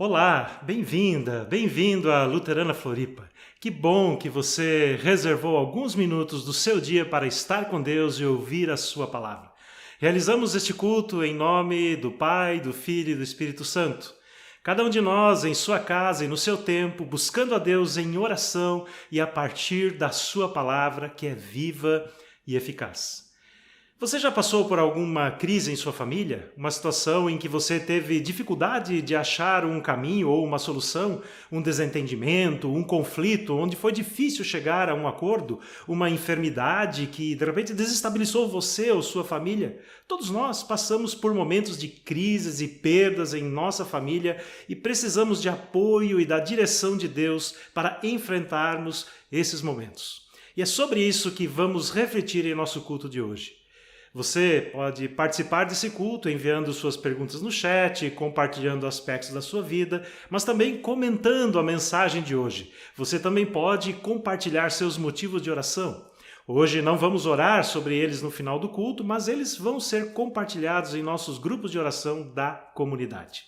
Olá, bem-vinda, bem-vindo à Luterana Floripa. Que bom que você reservou alguns minutos do seu dia para estar com Deus e ouvir a sua palavra. Realizamos este culto em nome do Pai, do Filho e do Espírito Santo. Cada um de nós em sua casa e no seu tempo, buscando a Deus em oração e a partir da sua palavra que é viva e eficaz. Você já passou por alguma crise em sua família? Uma situação em que você teve dificuldade de achar um caminho ou uma solução? Um desentendimento, um conflito, onde foi difícil chegar a um acordo? Uma enfermidade que de repente desestabilizou você ou sua família? Todos nós passamos por momentos de crises e perdas em nossa família e precisamos de apoio e da direção de Deus para enfrentarmos esses momentos. E é sobre isso que vamos refletir em nosso culto de hoje. Você pode participar desse culto enviando suas perguntas no chat, compartilhando aspectos da sua vida, mas também comentando a mensagem de hoje. Você também pode compartilhar seus motivos de oração. Hoje não vamos orar sobre eles no final do culto, mas eles vão ser compartilhados em nossos grupos de oração da comunidade.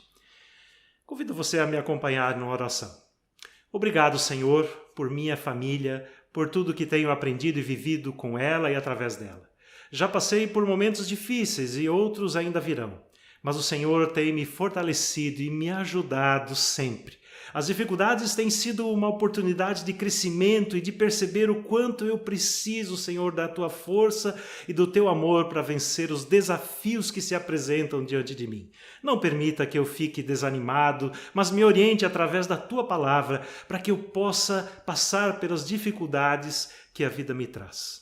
Convido você a me acompanhar na oração. Obrigado, Senhor, por minha família, por tudo que tenho aprendido e vivido com ela e através dela. Já passei por momentos difíceis e outros ainda virão, mas o Senhor tem me fortalecido e me ajudado sempre. As dificuldades têm sido uma oportunidade de crescimento e de perceber o quanto eu preciso, Senhor, da Tua força e do Teu amor para vencer os desafios que se apresentam diante de mim. Não permita que eu fique desanimado, mas me oriente através da Tua palavra para que eu possa passar pelas dificuldades que a vida me traz.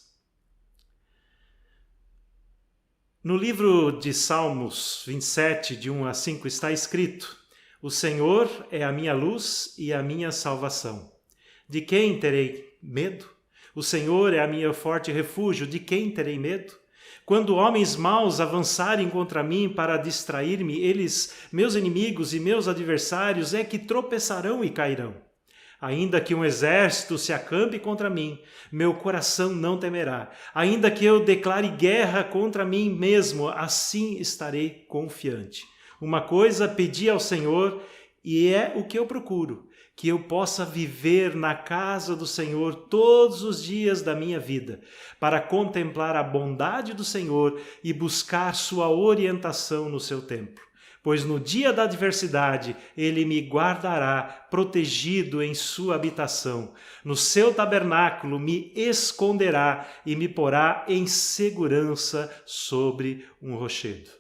No livro de Salmos 27, de 1 a 5, está escrito: O Senhor é a minha luz e a minha salvação. De quem terei medo? O Senhor é a minha forte refúgio. De quem terei medo? Quando homens maus avançarem contra mim para distrair-me, eles, meus inimigos e meus adversários, é que tropeçarão e cairão. Ainda que um exército se acampe contra mim, meu coração não temerá. Ainda que eu declare guerra contra mim mesmo, assim estarei confiante. Uma coisa pedi ao Senhor e é o que eu procuro, que eu possa viver na casa do Senhor todos os dias da minha vida, para contemplar a bondade do Senhor e buscar sua orientação no seu templo. Pois no dia da adversidade ele me guardará protegido em sua habitação. No seu tabernáculo me esconderá e me porá em segurança sobre um rochedo.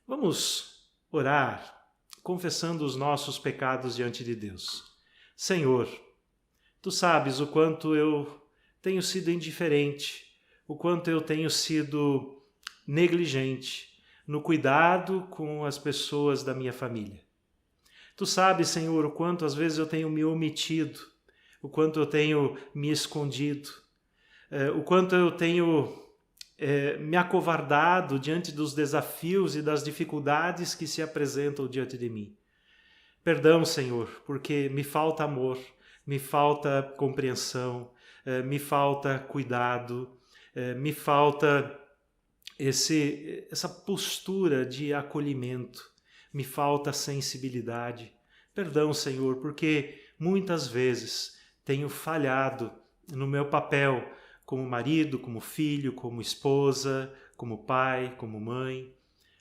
Vamos orar, confessando os nossos pecados diante de Deus. Senhor, Tu sabes o quanto eu tenho sido indiferente, o quanto eu tenho sido negligente no cuidado com as pessoas da minha família. Tu sabes, Senhor, o quanto às vezes eu tenho me omitido, o quanto eu tenho me escondido, o quanto eu tenho me acovardado diante dos desafios e das dificuldades que se apresentam diante de mim. Perdão, Senhor, porque me falta amor, me falta compreensão, me falta cuidado, me falta essa postura de acolhimento, me falta sensibilidade. Perdão, Senhor, porque muitas vezes tenho falhado no meu papel como marido, como filho, como esposa, como pai, como mãe.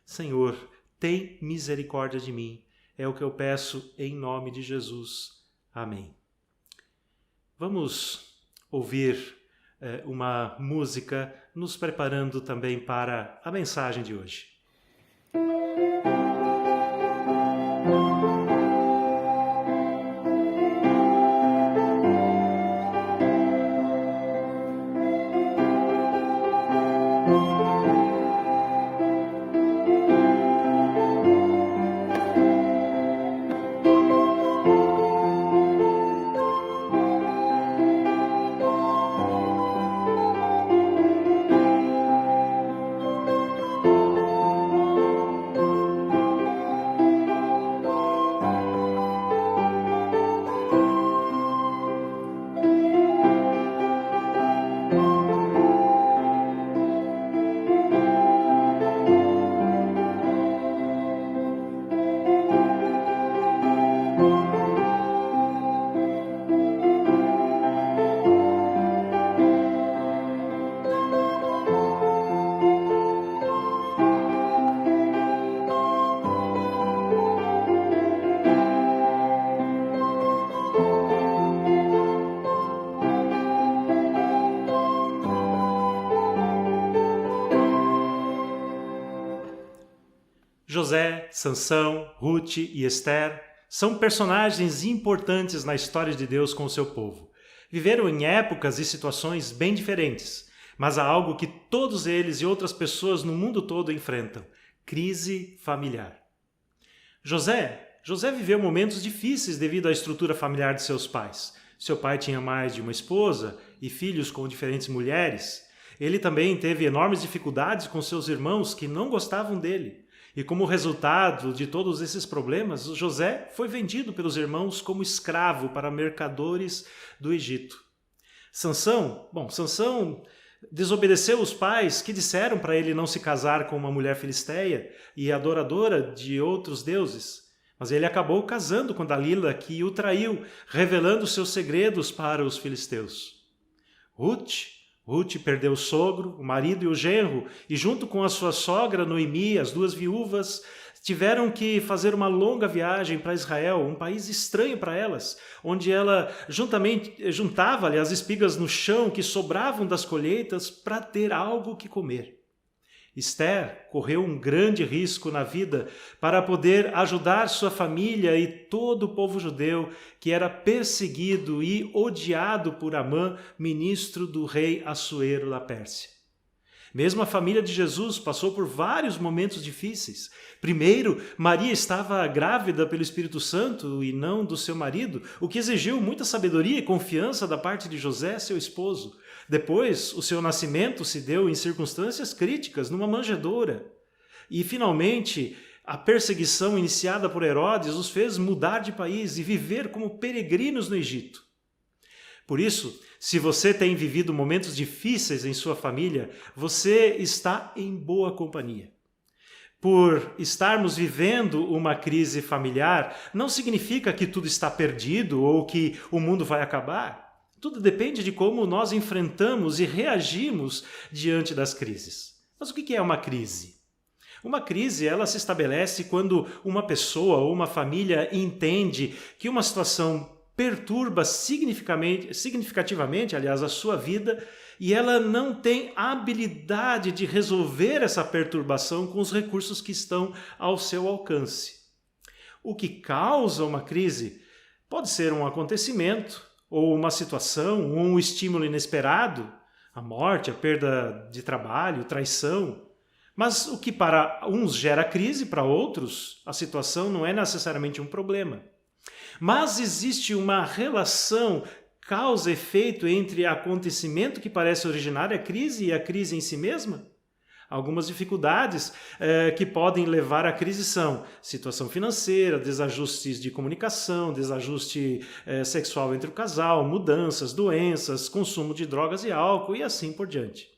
Senhor, tem misericórdia de mim. É o que eu peço em nome de Jesus. Amém. Vamos ouvir uma música nos preparando também para a mensagem de hoje. José, Sansão, Ruth e Esther são personagens importantes na história de Deus com o seu povo. Viveram em épocas e situações bem diferentes, mas há algo que todos eles e outras pessoas no mundo todo enfrentam: crise familiar. José viveu momentos difíceis devido à estrutura familiar de seus pais. Seu pai tinha mais de uma esposa e filhos com diferentes mulheres. Ele também teve enormes dificuldades com seus irmãos que não gostavam dele. E como resultado de todos esses problemas, José foi vendido pelos irmãos como escravo para mercadores do Egito. Sansão desobedeceu os pais que disseram para ele não se casar com uma mulher filisteia e adoradora de outros deuses. Mas ele acabou casando com Dalila, que o traiu, revelando seus segredos para os filisteus. Ruth perdeu o sogro, o marido e o genro, e junto com a sua sogra Noemi, as duas viúvas, tiveram que fazer uma longa viagem para Israel, um país estranho para elas, onde ela juntava as espigas no chão que sobravam das colheitas para ter algo que comer. Esther correu um grande risco na vida para poder ajudar sua família e todo o povo judeu que era perseguido e odiado por Amã, ministro do rei Assuero da Pérsia. Mesmo a família de Jesus passou por vários momentos difíceis. Primeiro, Maria estava grávida pelo Espírito Santo e não do seu marido, o que exigiu muita sabedoria e confiança da parte de José, seu esposo. Depois, o seu nascimento se deu em circunstâncias críticas, numa manjedoura. E, finalmente, a perseguição iniciada por Herodes os fez mudar de país e viver como peregrinos no Egito. Por isso, se você tem vivido momentos difíceis em sua família, você está em boa companhia. Por estarmos vivendo uma crise familiar, não significa que tudo está perdido ou que o mundo vai acabar. Tudo depende de como nós enfrentamos e reagimos diante das crises. Mas o que é uma crise? Uma crise, ela se estabelece quando uma pessoa ou uma família entende que uma situação perturba significativamente, a sua vida, e ela não tem habilidade de resolver essa perturbação com os recursos que estão ao seu alcance. O que causa uma crise pode ser um acontecimento, ou uma situação, ou um estímulo inesperado, a morte, a perda de trabalho, traição. Mas o que para uns gera crise, para outros a situação não é necessariamente um problema. Mas existe uma relação causa-efeito entre acontecimento que parece originar a crise e a crise em si mesma? Algumas dificuldades que podem levar à crise são situação financeira, desajustes de comunicação, desajuste sexual entre o casal, mudanças, doenças, consumo de drogas e álcool e assim por diante.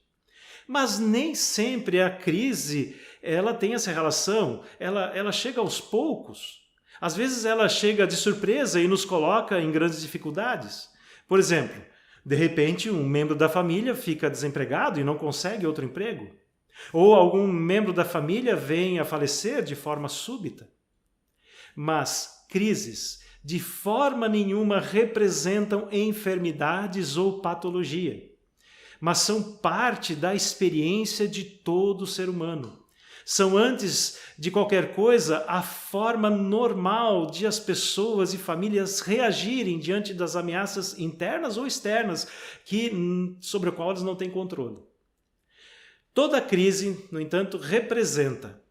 Mas nem sempre a crise ela tem essa relação, ela chega aos poucos. Às vezes ela chega de surpresa e nos coloca em grandes dificuldades. Por exemplo, de repente um membro da família fica desempregado e não consegue outro emprego. Ou algum membro da família vem a falecer de forma súbita. Mas crises, de forma nenhuma, representam enfermidades ou patologia, mas são parte da experiência de todo ser humano. São, antes de qualquer coisa, a forma normal de as pessoas e famílias reagirem diante das ameaças internas ou externas sobre as quais eles não têm controle. Toda crise, no entanto, representa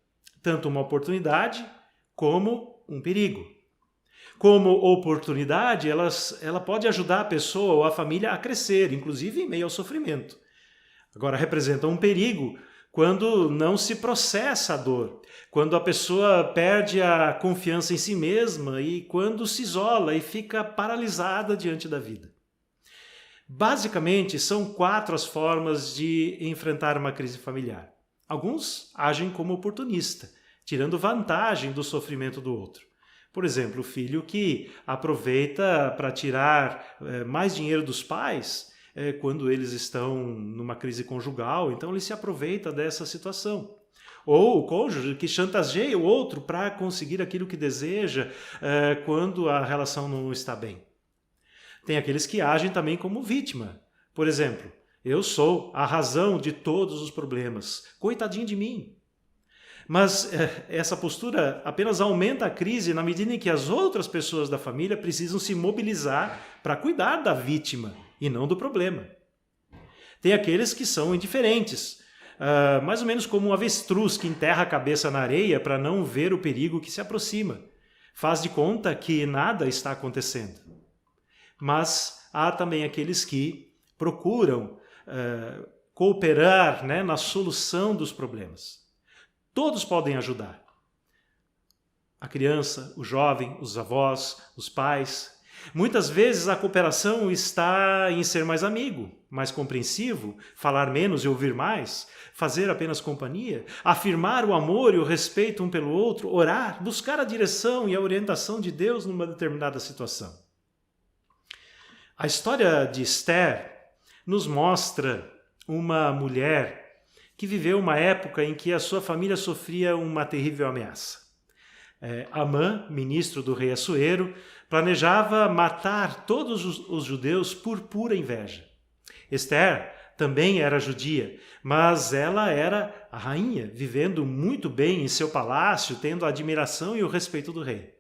tanto uma oportunidade como um perigo. Como oportunidade, ela pode ajudar a pessoa ou a família a crescer, inclusive em meio ao sofrimento. Agora, representa um perigo quando não se processa a dor, quando a pessoa perde a confiança em si mesma e quando se isola e fica paralisada diante da vida. Basicamente, são 4 as formas de enfrentar uma crise familiar. Alguns agem como oportunista, tirando vantagem do sofrimento do outro. Por exemplo, o filho que aproveita para tirar mais dinheiro dos pais quando eles estão numa crise conjugal, então ele se aproveita dessa situação. Ou o cônjuge que chantageia o outro para conseguir aquilo que deseja quando a relação não está bem. Tem aqueles que agem também como vítima. Por exemplo, eu sou a razão de todos os problemas. Coitadinho de mim. Mas essa postura apenas aumenta a crise na medida em que as outras pessoas da família precisam se mobilizar para cuidar da vítima e não do problema. Tem aqueles que são indiferentes, mais ou menos como um avestruz que enterra a cabeça na areia para não ver o perigo que se aproxima. Faz de conta que nada está acontecendo. Mas há também aqueles que procuram cooperar, né, na solução dos problemas. Todos podem ajudar. A criança, o jovem, os avós, os pais. Muitas vezes a cooperação está em ser mais amigo, mais compreensivo, falar menos e ouvir mais, fazer apenas companhia, afirmar o amor e o respeito um pelo outro, orar, buscar a direção e a orientação de Deus numa determinada situação. A história de Esther nos mostra uma mulher que viveu uma época em que a sua família sofria uma terrível ameaça. Amã, ministro do rei Assuero, planejava matar todos os judeus por pura inveja. Esther também era judia, mas ela era a rainha, vivendo muito bem em seu palácio, tendo a admiração e o respeito do rei.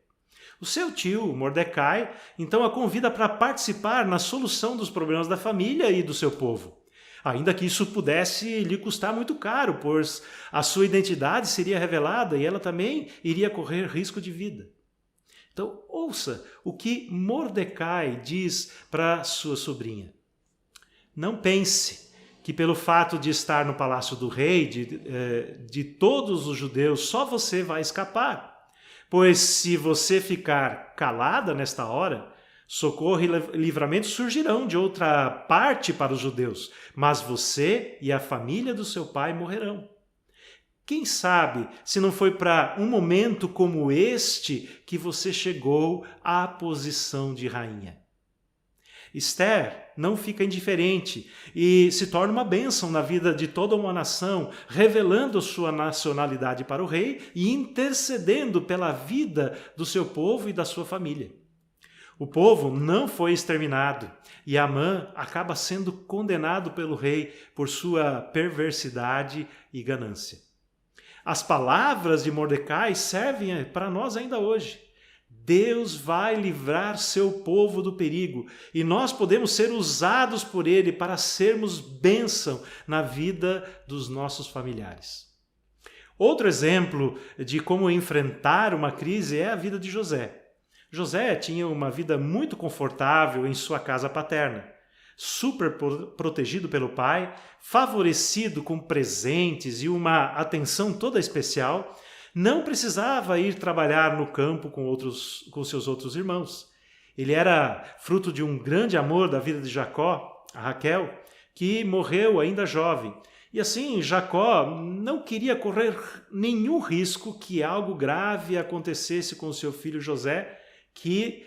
O seu tio, Mordecai, então a convida para participar na solução dos problemas da família e do seu povo. Ainda que isso pudesse lhe custar muito caro, pois a sua identidade seria revelada e ela também iria correr risco de vida. Então, ouça o que Mordecai diz para sua sobrinha. Não pense que pelo fato de estar no palácio do rei, de todos os judeus, só você vai escapar. Pois se você ficar calada nesta hora, socorro e livramento surgirão de outra parte para os judeus, mas você e a família do seu pai morrerão. Quem sabe se não foi para um momento como este que você chegou à posição de rainha. Esther não fica indiferente e se torna uma bênção na vida de toda uma nação, revelando sua nacionalidade para o rei e intercedendo pela vida do seu povo e da sua família. O povo não foi exterminado e Amã acaba sendo condenado pelo rei por sua perversidade e ganância. As palavras de Mordecai servem para nós ainda hoje. Deus vai livrar seu povo do perigo e nós podemos ser usados por ele para sermos bênção na vida dos nossos familiares. Outro exemplo de como enfrentar uma crise é a vida de José. José tinha uma vida muito confortável em sua casa paterna, super protegido pelo pai, favorecido com presentes e uma atenção toda especial, não precisava ir trabalhar no campo com seus outros irmãos. Ele era fruto de um grande amor da vida de Jacó, a Raquel, que morreu ainda jovem. E assim, Jacó não queria correr nenhum risco que algo grave acontecesse com seu filho José, que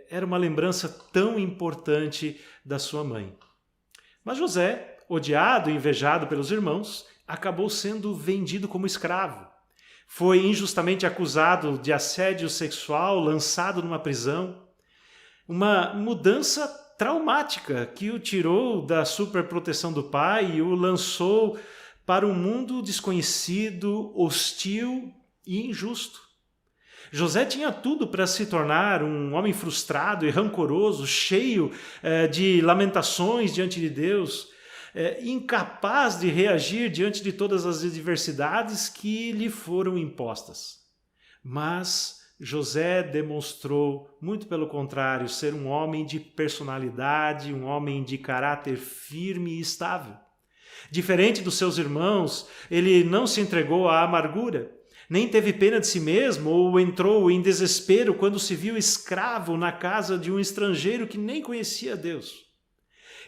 era uma lembrança tão importante da sua mãe. Mas José, odiado e invejado pelos irmãos, acabou sendo vendido como escravo. Foi injustamente acusado de assédio sexual, lançado numa prisão. Uma mudança traumática que o tirou da superproteção do pai e o lançou para um mundo desconhecido, hostil e injusto. José tinha tudo para se tornar um homem frustrado e rancoroso, cheio de lamentações diante de Deus, incapaz de reagir diante de todas as adversidades que lhe foram impostas. Mas José demonstrou, muito pelo contrário, ser um homem de personalidade, um homem de caráter firme e estável. Diferente dos seus irmãos, ele não se entregou à amargura, nem teve pena de si mesmo ou entrou em desespero quando se viu escravo na casa de um estrangeiro que nem conhecia Deus.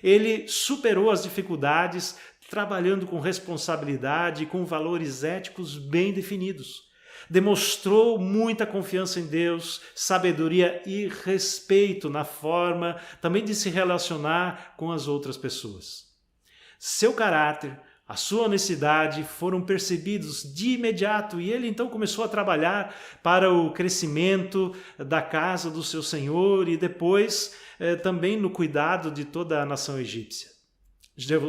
Ele superou as dificuldades trabalhando com responsabilidade e com valores éticos bem definidos. Demonstrou muita confiança em Deus, sabedoria e respeito na forma também de se relacionar com as outras pessoas. Seu caráter, a sua honestidade foram percebidos de imediato e ele então começou a trabalhar para o crescimento da casa do seu senhor e depois também no cuidado de toda a nação egípcia.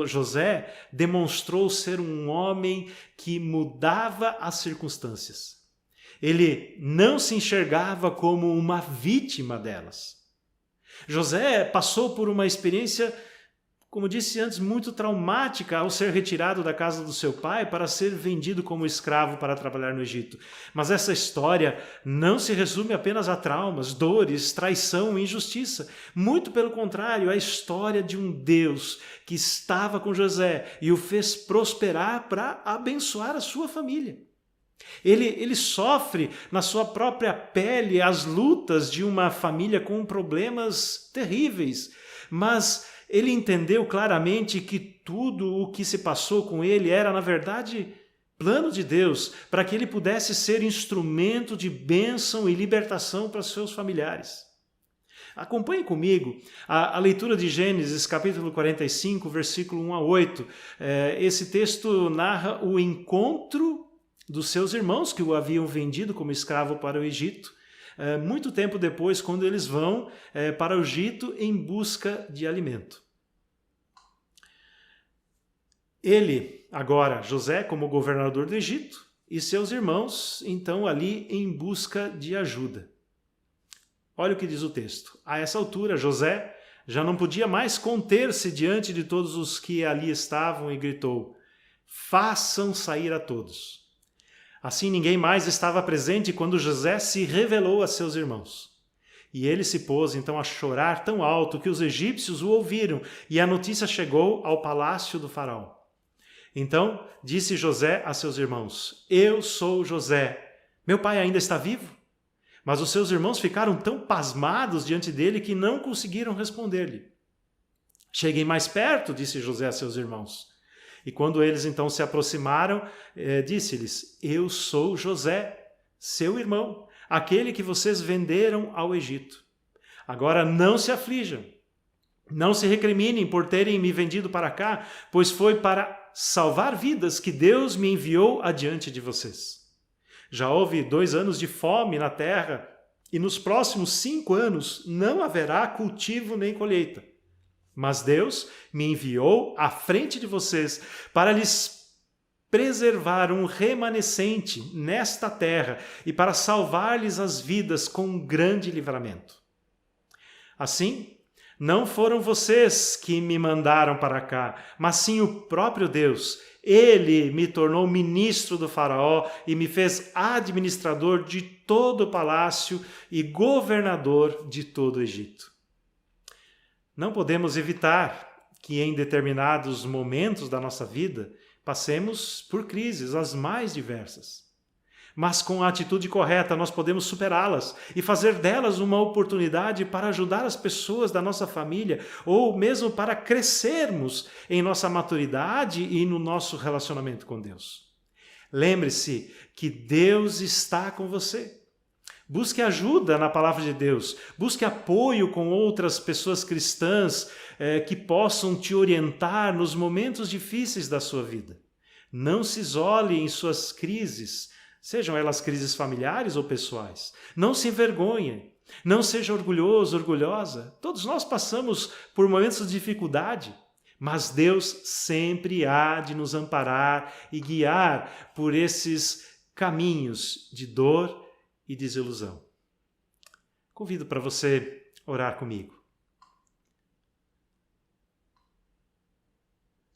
José demonstrou ser um homem que mudava as circunstâncias. Ele não se enxergava como uma vítima delas. José passou por uma experiência, como disse antes, muito traumática ao ser retirado da casa do seu pai para ser vendido como escravo para trabalhar no Egito. Mas essa história não se resume apenas a traumas, dores, traição e injustiça. Muito pelo contrário, é a história de um Deus que estava com José e o fez prosperar para abençoar a sua família. Ele sofre na sua própria pele as lutas de uma família com problemas terríveis, mas ele entendeu claramente que tudo o que se passou com ele era, na verdade, plano de Deus, para que ele pudesse ser instrumento de bênção e libertação para seus familiares. Acompanhe comigo a leitura de Gênesis, capítulo 45, versículo 1 a 8. Esse texto narra o encontro dos seus irmãos que o haviam vendido como escravo para o Egito, muito tempo depois, quando eles vão para o Egito em busca de alimento. Ele, agora, José, como governador do Egito, e seus irmãos, então, ali em busca de ajuda. Olha o que diz o texto. A essa altura, José já não podia mais conter-se diante de todos os que ali estavam e gritou: "Façam sair a todos." Assim ninguém mais estava presente quando José se revelou a seus irmãos. E ele se pôs então a chorar tão alto que os egípcios o ouviram, e a notícia chegou ao palácio do faraó. Então disse José a seus irmãos: "Eu sou José. Meu pai ainda está vivo?" Mas os seus irmãos ficaram tão pasmados diante dele que não conseguiram responder-lhe. "Cheguem mais perto", disse José a seus irmãos. E quando eles então se aproximaram, disse-lhes: "Eu sou José, seu irmão, aquele que vocês venderam ao Egito. Agora não se aflijam, não se recriminem por terem me vendido para cá, pois foi para salvar vidas que Deus me enviou adiante de vocês. Já houve 2 anos de fome na terra, e nos próximos 5 anos não haverá cultivo nem colheita. Mas Deus me enviou à frente de vocês para lhes preservar um remanescente nesta terra e para salvar-lhes as vidas com um grande livramento. Assim, não foram vocês que me mandaram para cá, mas sim o próprio Deus. Ele me tornou ministro do faraó e me fez administrador de todo o palácio e governador de todo o Egito." Não podemos evitar que em determinados momentos da nossa vida passemos por crises as mais diversas. Mas com a atitude correta nós podemos superá-las e fazer delas uma oportunidade para ajudar as pessoas da nossa família ou mesmo para crescermos em nossa maturidade e no nosso relacionamento com Deus. Lembre-se que Deus está com você. Busque ajuda na palavra de Deus. Busque apoio com outras pessoas cristãs que possam te orientar nos momentos difíceis da sua vida. Não se isole em suas crises, sejam elas crises familiares ou pessoais. Não se envergonhe. Não seja orgulhoso, orgulhosa. Todos nós passamos por momentos de dificuldade, mas Deus sempre há de nos amparar e guiar por esses caminhos de dor e desilusão. Convido para você orar comigo.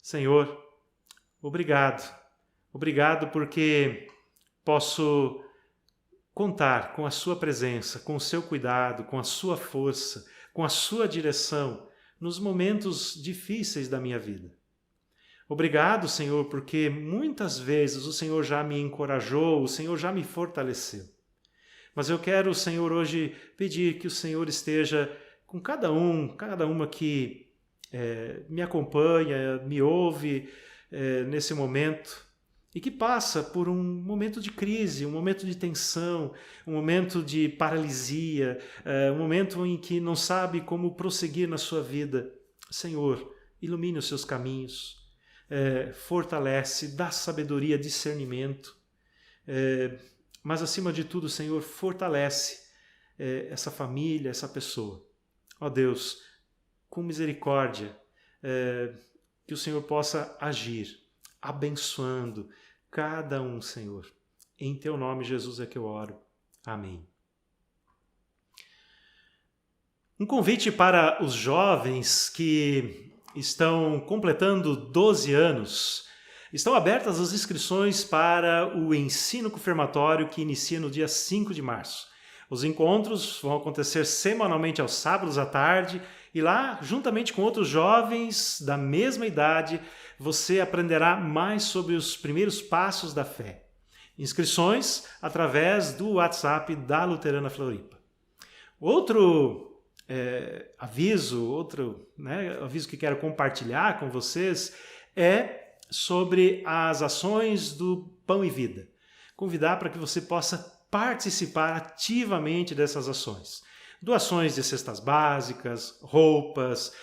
Senhor, obrigado. Obrigado porque posso contar com a sua presença, com o seu cuidado, com a sua força, com a sua direção nos momentos difíceis da minha vida. Obrigado, Senhor, porque muitas vezes o Senhor já me encorajou, o Senhor já me fortaleceu. Mas eu quero, Senhor, hoje pedir que o Senhor esteja com cada uma que me acompanha, me ouve nesse momento e que passa por um momento de crise, um momento de tensão, um momento de paralisia, um momento em que não sabe como prosseguir na sua vida. Senhor, ilumine os seus caminhos, fortalece, dá sabedoria, discernimento, mas acima de tudo, Senhor, fortalece essa família, essa pessoa. Ó Deus, com misericórdia, que o Senhor possa agir, abençoando cada um, Senhor. Em Teu nome, Jesus, é que eu oro. Amém. Um convite para os jovens que estão completando 12 anos. Estão abertas as inscrições para o ensino confirmatório que inicia no dia 5 de março. Os encontros vão acontecer semanalmente aos sábados à tarde e lá, juntamente com outros jovens da mesma idade, você aprenderá mais sobre os primeiros passos da fé. Inscrições através do WhatsApp da Luterana Floripa. Outro aviso que quero compartilhar com vocês é sobre as ações do Pão e Vida. Convidar para que você possa participar ativamente dessas ações. Doações de cestas básicas, roupas,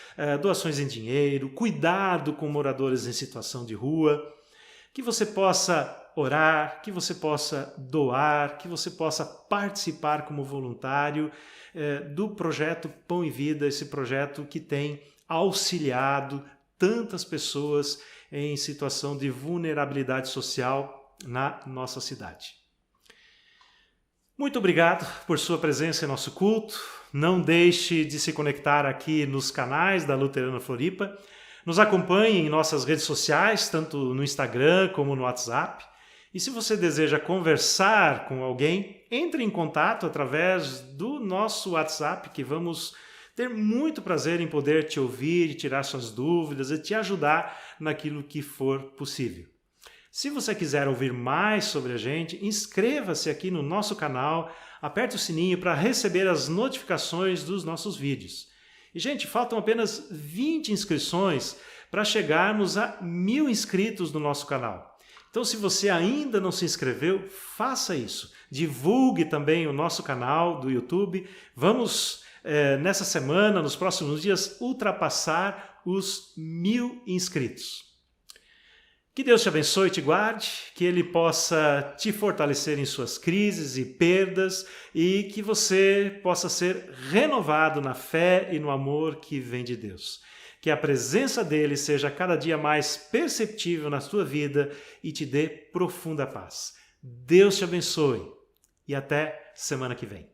doações em dinheiro, cuidado com moradores em situação de rua, que você possa orar, que você possa doar, que você possa participar como voluntário do projeto Pão e Vida, esse projeto que tem auxiliado tantas pessoas em situação de vulnerabilidade social na nossa cidade. Muito obrigado por sua presença em nosso culto. Não deixe de se conectar aqui nos canais da Luterana Floripa. Nos acompanhe em nossas redes sociais, tanto no Instagram como no WhatsApp. E se você deseja conversar com alguém, entre em contato através do nosso WhatsApp, que vamos ter muito prazer em poder te ouvir e tirar suas dúvidas e te ajudar naquilo que for possível. Se você quiser ouvir mais sobre a gente, inscreva-se aqui no nosso canal, aperte o sininho para receber as notificações dos nossos vídeos. E, gente, faltam apenas 20 inscrições para chegarmos a 1000 inscritos no nosso canal. Então, se você ainda não se inscreveu, faça isso. Divulgue também o nosso canal do YouTube. Vamos, nessa semana, nos próximos dias, ultrapassar os 1000 inscritos. Que Deus te abençoe e te guarde, que Ele possa te fortalecer em suas crises e perdas e que você possa ser renovado na fé e no amor que vem de Deus. Que a presença dEle seja cada dia mais perceptível na sua vida e te dê profunda paz. Deus te abençoe e até semana que vem.